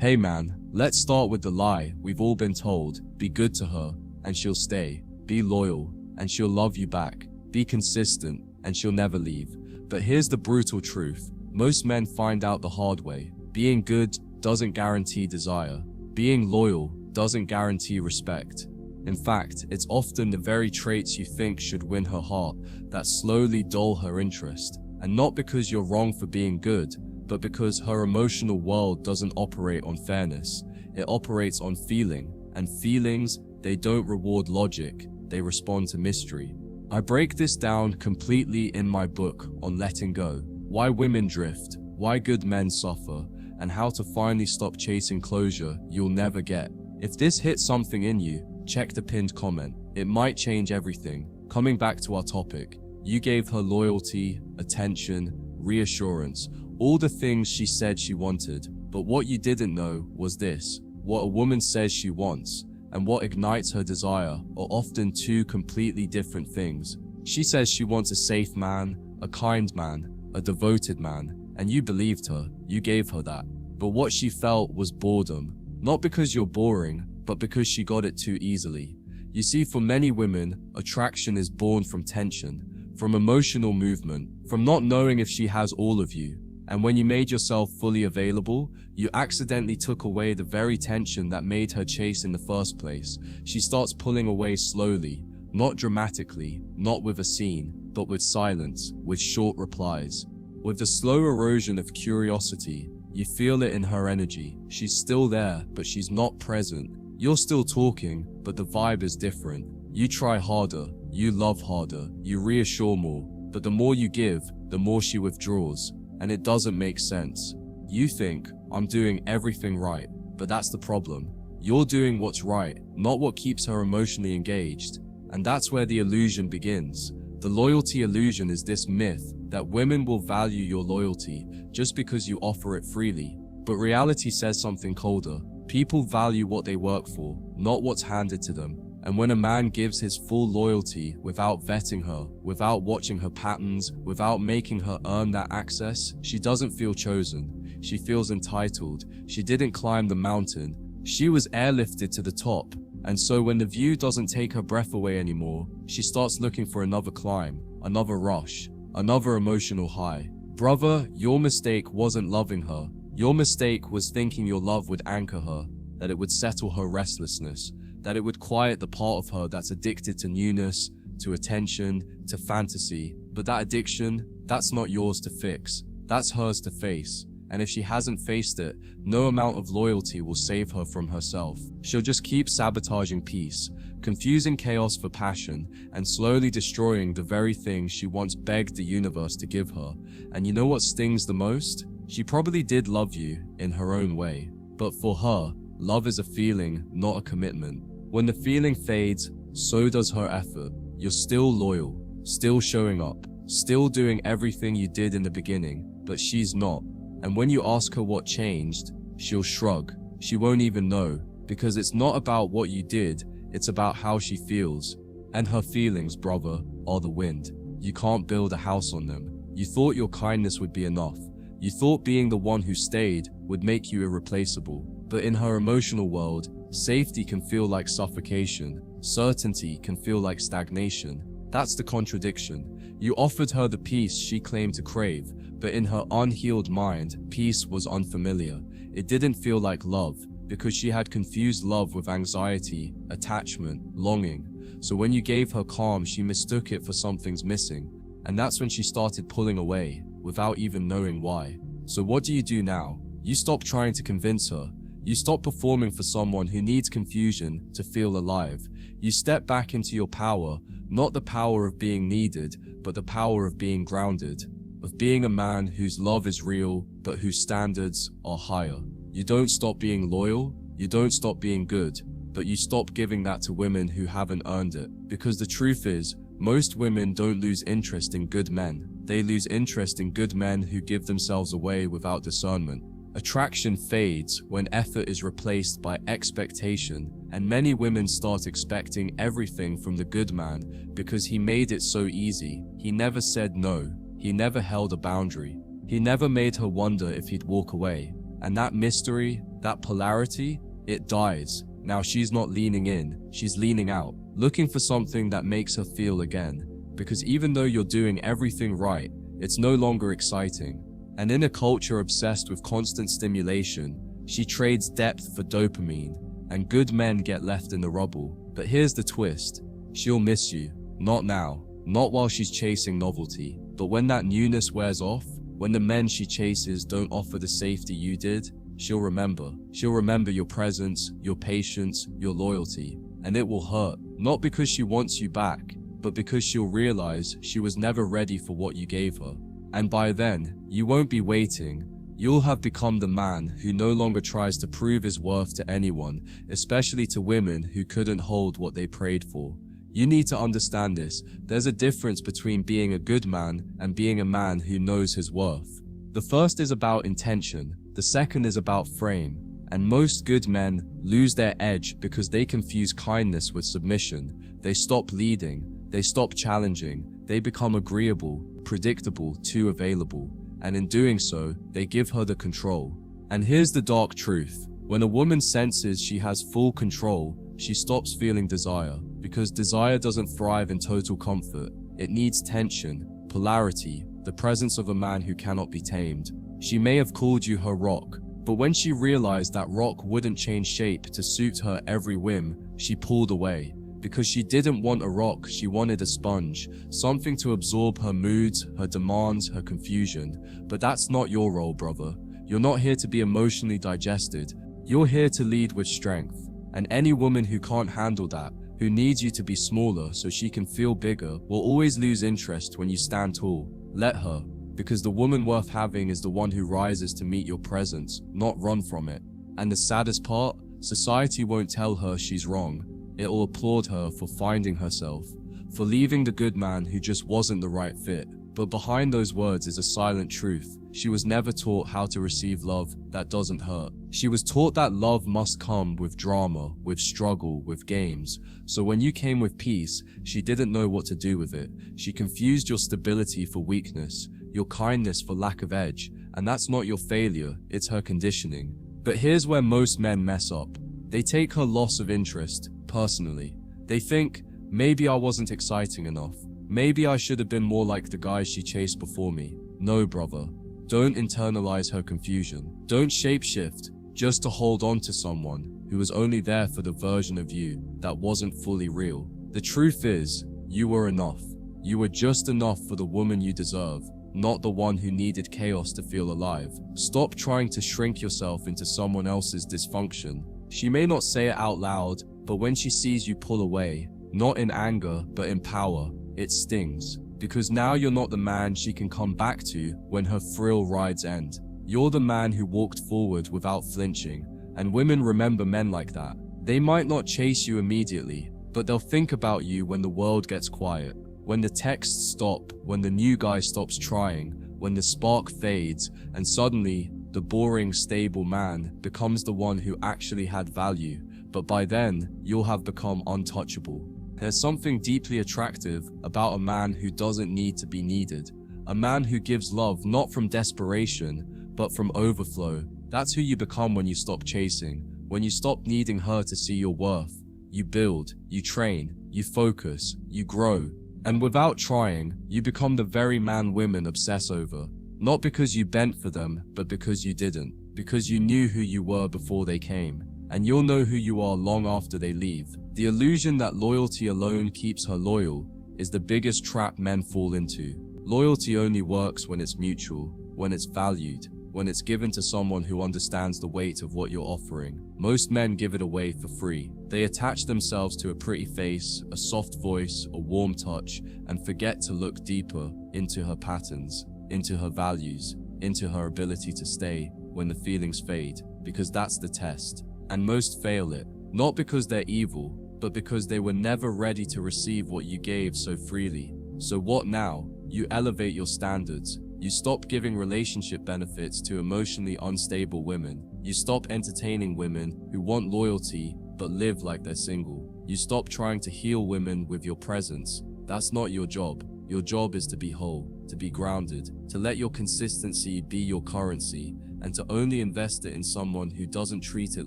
Hey man, let's start with the lie we've all been told. Be good to her, and she'll stay. Be loyal, and she'll love you back. Be consistent, and she'll never leave. But here's the brutal truth. Most men find out the hard way. Being good doesn't guarantee desire. Being loyal doesn't guarantee respect. In fact, it's often the very traits you think should win her heart that slowly dull her interest. And not because you're wrong for being good, but because her emotional world doesn't operate on fairness. It operates on feeling, and feelings, they don't reward logic, they respond to mystery. I break this down completely in my book on letting go, why women drift, why good men suffer, and how to finally stop chasing closure you'll never get. If this hits something in you, check the pinned comment. It might change everything. Coming back to our topic, you gave her loyalty, attention, reassurance, all the things she said she wanted. But what you didn't know was this: what a woman says she wants and what ignites her desire are often two completely different things. She says she wants a safe man, a kind man, a devoted man, and you believed her, you gave her that. But what she felt was boredom, not because you're boring, but because she got it too easily. You see, for many women, attraction is born from tension, from emotional movement, from not knowing if she has all of you. And when you made yourself fully available, you accidentally took away the very tension that made her chase in the first place. She starts pulling away slowly, not dramatically, not with a scene, but with silence, with short replies. With the slow erosion of curiosity, you feel it in her energy. She's still there, but she's not present. You're still talking, but the vibe is different. You try harder, you love harder, you reassure more, but the more you give, the more she withdraws. And it doesn't make sense. You think, I'm doing everything right, but that's the problem. You're doing what's right, not what keeps her emotionally engaged. And that's where the illusion begins. The loyalty illusion is this myth that women will value your loyalty just because you offer it freely. But reality says something colder. People value what they work for, not what's handed to them. And when a man gives his full loyalty without vetting her, without watching her patterns, without making her earn that access, she doesn't feel chosen. She feels entitled. She didn't climb the mountain. She was airlifted to the top. And so when the view doesn't take her breath away anymore, she starts looking for another climb, another rush, another emotional high. Brother, your mistake wasn't loving her. Your mistake was thinking your love would anchor her, that it would settle her restlessness, that it would quiet the part of her that's addicted to newness, to attention, to fantasy. But that addiction, that's not yours to fix. That's hers to face. And if she hasn't faced it, no amount of loyalty will save her from herself. She'll just keep sabotaging peace, confusing chaos for passion, and slowly destroying the very thing she once begged the universe to give her. And you know what stings the most? She probably did love you in her own way. But for her, love is a feeling, not a commitment. When the feeling fades, so does her effort. You're still loyal, still showing up, still doing everything you did in the beginning, but she's not. And when you ask her what changed, she'll shrug. She won't even know, because it's not about what you did, it's about how she feels. And her feelings, brother, are the wind. You can't build a house on them. You thought your kindness would be enough. You thought being the one who stayed would make you irreplaceable. But in her emotional world, safety can feel like suffocation. Certainty can feel like stagnation. That's the contradiction. You offered her the peace she claimed to crave, but in her unhealed mind, peace was unfamiliar. It didn't feel like love, because she had confused love with anxiety, attachment, longing. So when you gave her calm, she mistook it for something's missing. And that's when she started pulling away, without even knowing why. So what do you do now? You stop trying to convince her. You stop performing for someone who needs confusion to feel alive. You step back into your power, not the power of being needed, but the power of being grounded, of being a man whose love is real, but whose standards are higher. You don't stop being loyal, you don't stop being good, but you stop giving that to women who haven't earned it. Because the truth is, most women don't lose interest in good men. They lose interest in good men who give themselves away without discernment. Attraction fades when effort is replaced by expectation, and many women start expecting everything from the good man because he made it so easy. He never said no. He never held a boundary. He never made her wonder if he'd walk away. And that mystery, that polarity, it dies. Now she's not leaning in, she's leaning out, looking for something that makes her feel again. Because even though you're doing everything right, it's no longer exciting. And in a culture obsessed with constant stimulation, she trades depth for dopamine, and good men get left in the rubble. But here's the twist. She'll miss you. Not now. Not while she's chasing novelty. But when that newness wears off, when the men she chases don't offer the safety you did, she'll remember. She'll remember your presence, your patience, your loyalty. And it will hurt. Not because she wants you back, but because she'll realize she was never ready for what you gave her. And by then, you won't be waiting. You'll have become the man who no longer tries to prove his worth to anyone, especially to women who couldn't hold what they prayed for. You need to understand this. There's a difference between being a good man and being a man who knows his worth. The first is about intention. The second is about frame. And most good men lose their edge because they confuse kindness with submission. They stop leading. They stop challenging. They become agreeable, predictable, too available. And in doing so, they give her the control. And here's the dark truth. When a woman senses she has full control, she stops feeling desire. Because desire doesn't thrive in total comfort. It needs tension, polarity, the presence of a man who cannot be tamed. She may have called you her rock, but when she realized that rock wouldn't change shape to suit her every whim, she pulled away. Because she didn't want a rock, she wanted a sponge, something to absorb her moods, her demands, her confusion. But that's not your role, brother. You're not here to be emotionally digested. You're here to lead with strength. And any woman who can't handle that, who needs you to be smaller so she can feel bigger, will always lose interest when you stand tall. Let her, because the woman worth having is the one who rises to meet your presence, not run from it. And the saddest part, society won't tell her she's wrong. It'll applaud her for finding herself, for leaving the good man who just wasn't the right fit. But behind those words is a silent truth. She was never taught how to receive love that doesn't hurt. She was taught that love must come with drama, with struggle, with games. So when you came with peace, she didn't know what to do with it. She confused your stability for weakness, your kindness for lack of edge. And that's not your failure, it's her conditioning. But here's where most men mess up. They take her loss of interest personally. They think, maybe I wasn't exciting enough. Maybe I should have been more like the guys she chased before me. No, brother. Don't internalize her confusion. Don't shapeshift just to hold on to someone who was only there for the version of you that wasn't fully real. The truth is, you were enough. You were just enough for the woman you deserve, not the one who needed chaos to feel alive. Stop trying to shrink yourself into someone else's dysfunction. She may not say it out loud, but when she sees you pull away, not in anger, but in power, it stings. Because now you're not the man she can come back to when her thrill rides end. You're the man who walked forward without flinching. And women remember men like that. They might not chase you immediately, but they'll think about you when the world gets quiet. When the texts stop, when the new guy stops trying, when the spark fades, and suddenly, the boring, stable man becomes the one who actually had value. But by then, you'll have become untouchable. There's something deeply attractive about a man who doesn't need to be needed. A man who gives love not from desperation, but from overflow. That's who you become when you stop chasing. When you stop needing her to see your worth. You build, you train, you focus, you grow. And without trying, you become the very man women obsess over. Not because you bent for them, but because you didn't. Because you knew who you were before they came. And you'll know who you are long after they leave. The illusion that loyalty alone keeps her loyal is the biggest trap men fall into. Loyalty only works when it's mutual, when it's valued, when it's given to someone who understands the weight of what you're offering. Most men give it away for free. They attach themselves to a pretty face, a soft voice, a warm touch, and forget to look deeper into her patterns, into her values, into her ability to stay when the feelings fade, because that's the test. And most fail it, not because they're evil, but because they were never ready to receive what you gave so freely. So what now? You elevate your standards. You stop giving relationship benefits to emotionally unstable women. You stop entertaining women who want loyalty but live like they're single. You stop trying to heal women with your presence. That's not your job. Your job is to be whole, to be grounded, to let your consistency be your currency. and to only invest it in someone who doesn't treat it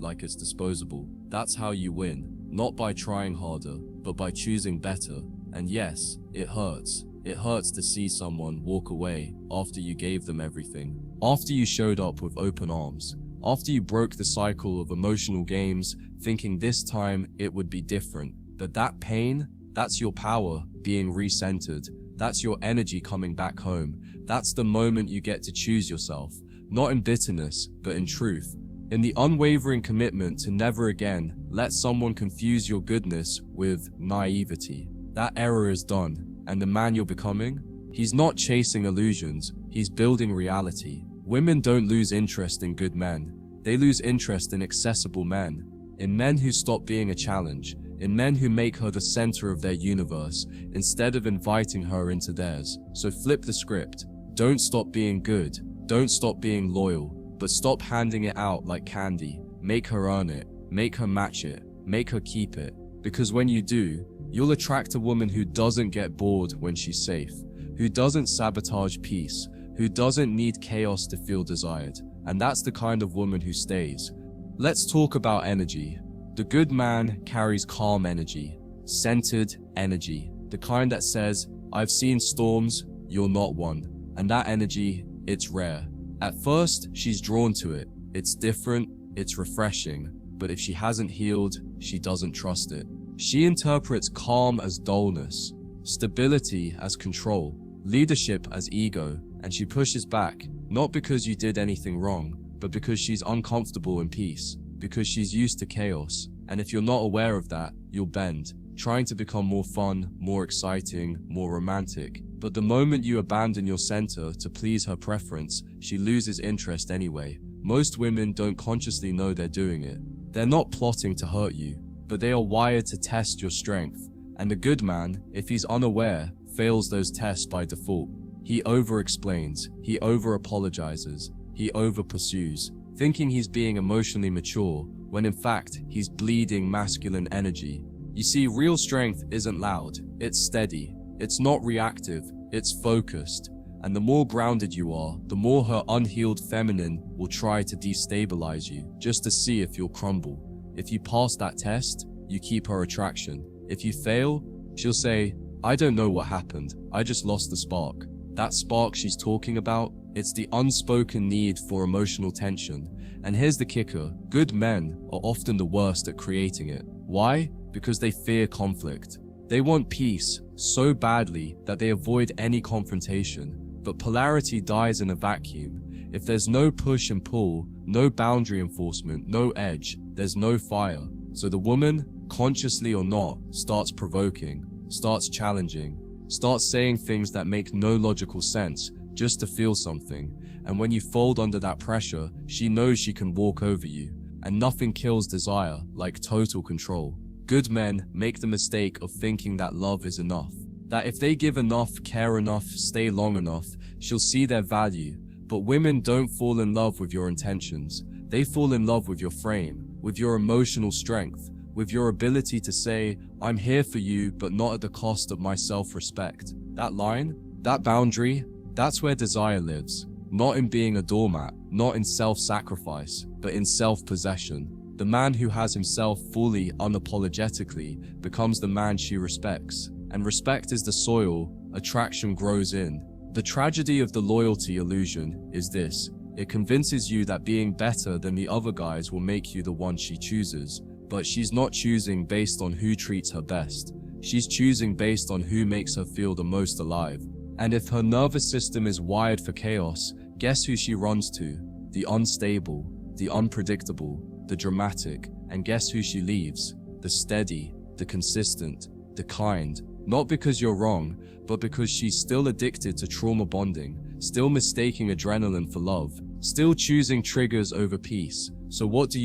like it's disposable. That's how you win, not by trying harder, but by choosing better. And yes, it hurts. It hurts to see someone walk away after you gave them everything, after you showed up with open arms, after you broke the cycle of emotional games, thinking this time it would be different. But that pain, that's your power being recentered. That's your energy coming back home. That's the moment you get to choose yourself, not in bitterness, but in truth. In the unwavering commitment to never again let someone confuse your goodness with naivety. That era is done. And the man you're becoming? He's not chasing illusions, he's building reality. Women don't lose interest in good men. They lose interest in accessible men. In men who stop being a challenge. In men who make her the center of their universe, instead of inviting her into theirs. So flip the script. Don't stop being good. Don't stop being loyal. But stop handing it out like candy. Make her earn it. Make her match it. Make her keep it. Because when you do, you'll attract a woman who doesn't get bored when she's safe, who doesn't sabotage peace, who doesn't need chaos to feel desired. And that's the kind of woman who stays. Let's talk about energy. The good man carries calm energy, centered energy, the kind that says, I've seen storms, you're not one. And that energy, it's rare. At first, she's drawn to it. It's different, it's refreshing. But if she hasn't healed, she doesn't trust it. She interprets calm as dullness, stability as control, leadership as ego, and she pushes back, not because you did anything wrong, but because she's uncomfortable in peace, because she's used to chaos. And if you're not aware of that, you'll bend, trying to become more fun, more exciting, more romantic. But the moment you abandon your center to please her preference, she loses interest anyway. Most women don't consciously know they're doing it. They're not plotting to hurt you, but they are wired to test your strength. And the good man, if he's unaware, fails those tests by default. He over-explains, he over-apologizes, he over-pursues, thinking he's being emotionally mature, when in fact, he's bleeding masculine energy. You see, real strength isn't loud, it's steady, it's not reactive, it's focused. And the more grounded you are, the more her unhealed feminine will try to destabilize you, just to see if you'll crumble. If you pass that test, you keep her attraction. If you fail, she'll say, I don't know what happened, I just lost the spark. That spark she's talking about, it's the unspoken need for emotional tension. And here's the kicker, good men are often the worst at creating it. Why? Because they fear conflict. They want peace so badly that they avoid any confrontation. But polarity dies in a vacuum. If there's no push and pull, no boundary enforcement, no edge, there's no fire. So the woman, consciously or not, starts provoking, starts challenging, starts saying things that make no logical sense just to feel something. And when you fold under that pressure, she knows she can walk over you. And nothing kills desire like total control. Good men make the mistake of thinking that love is enough. That if they give enough, care enough, stay long enough, she'll see their value. But women don't fall in love with your intentions. They fall in love with your frame, with your emotional strength, with your ability to say, I'm here for you, but not at the cost of my self-respect. That line, that boundary, that's where desire lives. Not in being a doormat, not in self-sacrifice, but in self-possession. The man who has himself fully, unapologetically, becomes the man she respects. And respect is the soil attraction grows in. The tragedy of the loyalty illusion is this. It convinces you that being better than the other guys will make you the one she chooses. But she's not choosing based on who treats her best. She's choosing based on who makes her feel the most alive. And if her nervous system is wired for chaos, guess who she runs to? The unstable, the unpredictable, the dramatic. And guess who she leaves? The steady, the consistent, the kind. Not because you're wrong, but because she's still addicted to trauma bonding, still mistaking adrenaline for love, still choosing triggers over peace. So what do?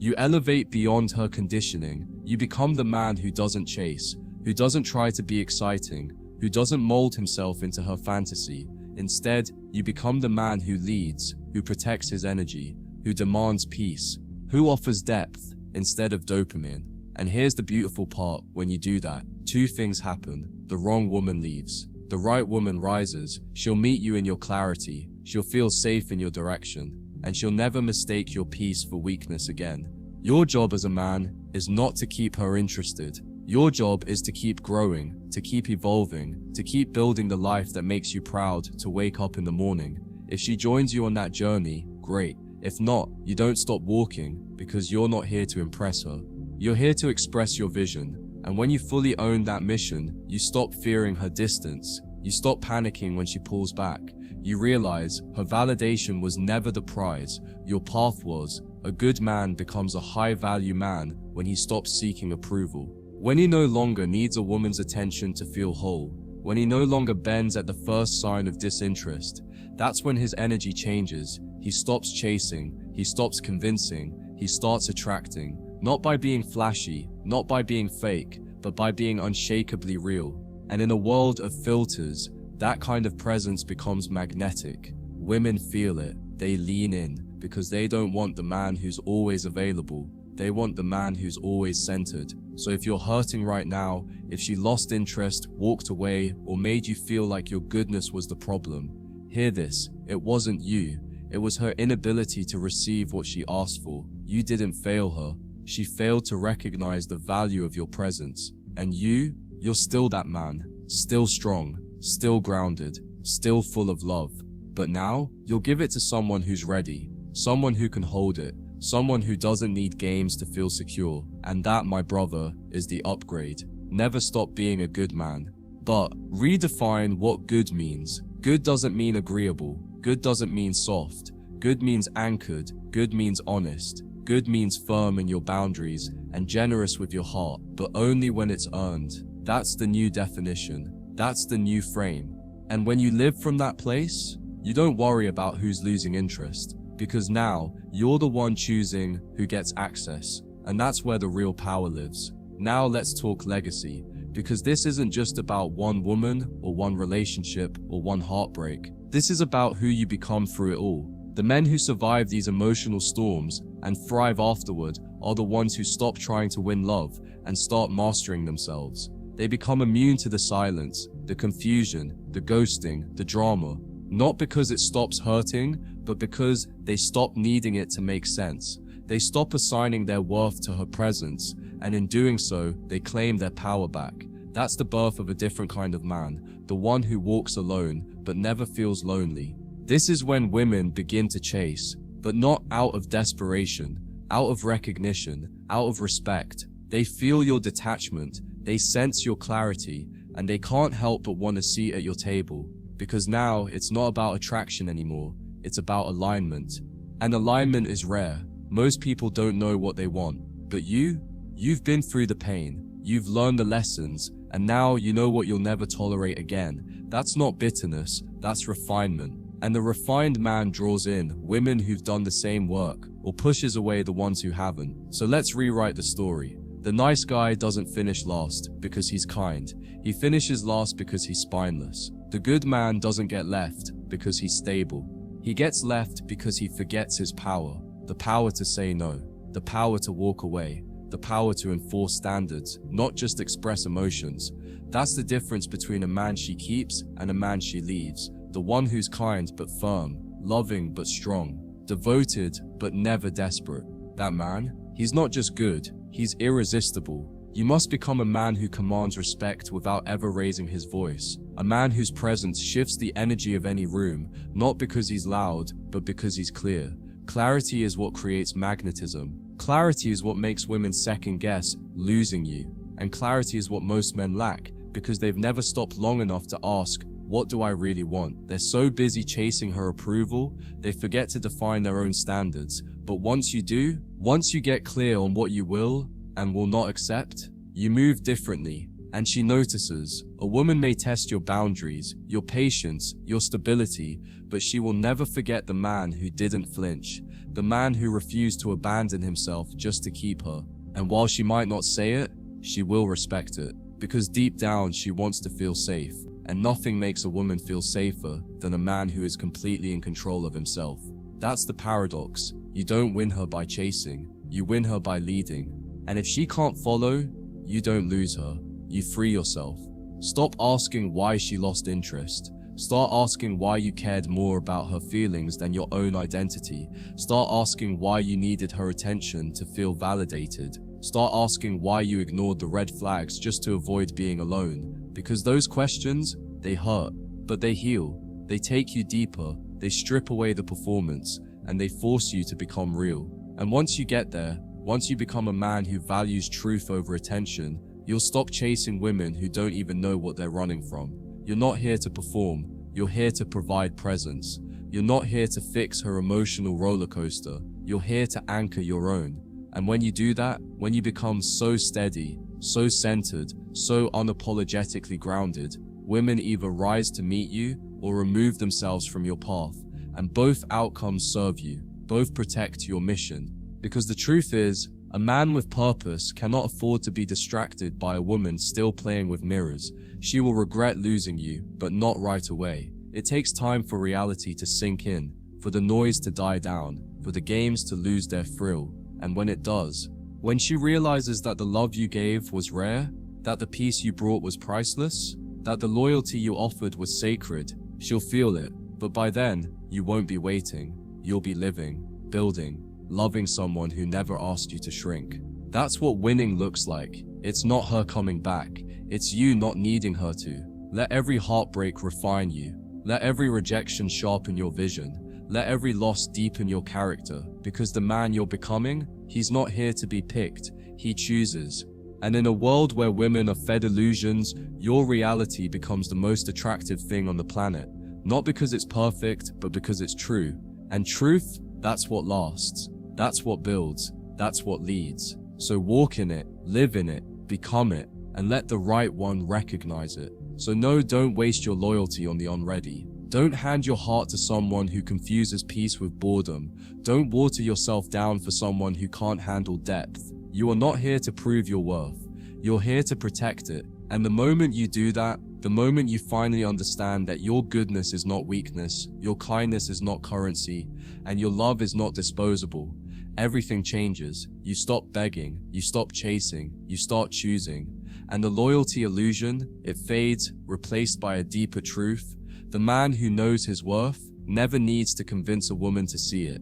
You elevate beyond her conditioning. You become the man who doesn't chase, who doesn't try to be exciting, who doesn't mold himself into her fantasy. Instead, you become the man who leads, who protects his energy, who demands peace, who offers depth instead of dopamine. And here's the beautiful part, when you do that, two things happen. The wrong woman leaves. The right woman rises. She'll meet you in your clarity. She'll feel safe in your direction. and she'll never mistake your peace for weakness again. Your job as a man is not to keep her interested. Your job is to keep growing, to keep evolving, to keep building the life that makes you proud to wake up in the morning. If she joins you on that journey, great. If not, you don't stop walking, because you're not here to impress her. You're here to express your vision. And when you fully own that mission, you stop fearing her distance. You stop panicking when she pulls back. You realize her validation was never the prize. Your path was. A good man becomes a high-value man when he stops seeking approval. When he no longer needs a woman's attention to feel whole. When he no longer bends at the first sign of disinterest. That's when his energy changes. He stops chasing. He stops convincing. He starts attracting. Not by being flashy, not by being fake, but by being unshakably real. And in a world of filters, that kind of presence becomes magnetic. Women feel it. They lean in because they don't want the man who's always available. They want the man who's always centered. So if you're hurting right now, if she lost interest, walked away, or made you feel like your goodness was the problem, hear this. It wasn't you. It was her inability to receive what she asked for. You didn't fail her. She failed to recognize the value of your presence. And you're still that man. Still strong. Still grounded. Still full of love. But now, you'll give it to someone who's ready. Someone who can hold it. Someone who doesn't need games to feel secure. And that, my brother, is the upgrade. Never stop being a good man. But redefine what good means. Good doesn't mean agreeable. Good doesn't mean soft. Good means anchored. Good means honest. Good means firm in your boundaries and generous with your heart, but only when it's earned. That's the new definition. That's the new frame. And when you live from that place, you don't worry about who's losing interest, because now you're the one choosing who gets access. And that's where the real power lives. Now let's talk legacy, because this isn't just about one woman or one relationship or one heartbreak. This is about who you become through it all. The men who survive these emotional storms and thrive afterward are the ones who stop trying to win love and start mastering themselves. They become immune to the silence, the confusion, the ghosting, the drama, not because it stops hurting, but because they stop needing it to make sense. They stop assigning their worth to her presence, and in doing so, they claim their power back. That's the birth of a different kind of man, the one who walks alone but never feels lonely. This is when women begin to chase, but not out of desperation, out of recognition, out of respect. They feel your detachment, they sense your clarity, and they can't help but want a seat at your table. Because now it's not about attraction anymore, it's about alignment. And alignment is rare. Most people don't know what they want. But you've been through the pain, you've learned the lessons, and now you know what you'll never tolerate again. That's not bitterness, that's refinement. And the refined man draws in women who've done the same work, or pushes away the ones who haven't. So let's rewrite the story. The nice guy doesn't finish last because he's kind. He finishes last because he's spineless. The good man doesn't get left because he's stable. He gets left because he forgets his power. The power to say no. The power to walk away. The power to enforce standards, not just express emotions. That's the difference between a man she keeps and a man she leaves. The one who's kind but firm, loving but strong, devoted but never desperate. That man, he's not just good, he's irresistible. You must become a man who commands respect without ever raising his voice. A man whose presence shifts the energy of any room, not because he's loud, but because he's clear. Clarity is what creates magnetism. Clarity is what makes women second guess losing you. And clarity is what most men lack, because they've never stopped long enough to ask, what do I really want? They're so busy chasing her approval, they forget to define their own standards. But once you do, once you get clear on what you will and will not accept, you move differently. And she notices. A woman may test your boundaries, your patience, your stability, but she will never forget the man who didn't flinch, the man who refused to abandon himself just to keep her. And while she might not say it, she will respect it, because deep down she wants to feel safe. And nothing makes a woman feel safer than a man who is completely in control of himself. That's the paradox. You don't win her by chasing, you win her by leading. And if she can't follow, you don't lose her, you free yourself. Stop asking why she lost interest. Start asking why you cared more about her feelings than your own identity. Start asking why you needed her attention to feel validated. Start asking why you ignored the red flags just to avoid being alone. Because those questions, they hurt, but they heal. They take you deeper, they strip away the performance, and they force you to become real. And once you get there, once you become a man who values truth over attention, you'll stop chasing women who don't even know what they're running from. You're not here to perform, you're here to provide presence. You're not here to fix her emotional roller coaster, you're here to anchor your own. And when you do that, when you become so steady, so centered, so unapologetically grounded, women either rise to meet you or remove themselves from your path, and both outcomes serve you, both protect your mission. Because the truth is, a man with purpose cannot afford to be distracted by a woman still playing with mirrors. She will regret losing you, but not right away. It takes time for reality to sink in, for the noise to die down, for the games to lose their thrill. And when it does, when she realizes that the love you gave was rare, that the peace you brought was priceless, that the loyalty you offered was sacred, she'll feel it. But by then, you won't be waiting. You'll be living, building, loving someone who never asked you to shrink. That's what winning looks like. It's not her coming back. It's you not needing her to. Let every heartbreak refine you. Let every rejection sharpen your vision. Let every loss deepen your character. Because the man you're becoming, he's not here to be picked. He chooses. And in a world where women are fed illusions, your reality becomes the most attractive thing on the planet. Not because it's perfect, but because it's true. And truth, that's what lasts. That's what builds. That's what leads. So walk in it, live in it, become it, and let the right one recognize it. So no, don't waste your loyalty on the unready. Don't hand your heart to someone who confuses peace with boredom. Don't water yourself down for someone who can't handle depth. You are not here to prove your worth. You're here to protect it. And the moment you do that, the moment you finally understand that your goodness is not weakness, your kindness is not currency, and your love is not disposable, everything changes. You stop begging, you stop chasing, you start choosing. And the loyalty illusion, it fades, replaced by a deeper truth. The man who knows his worth never needs to convince a woman to see it.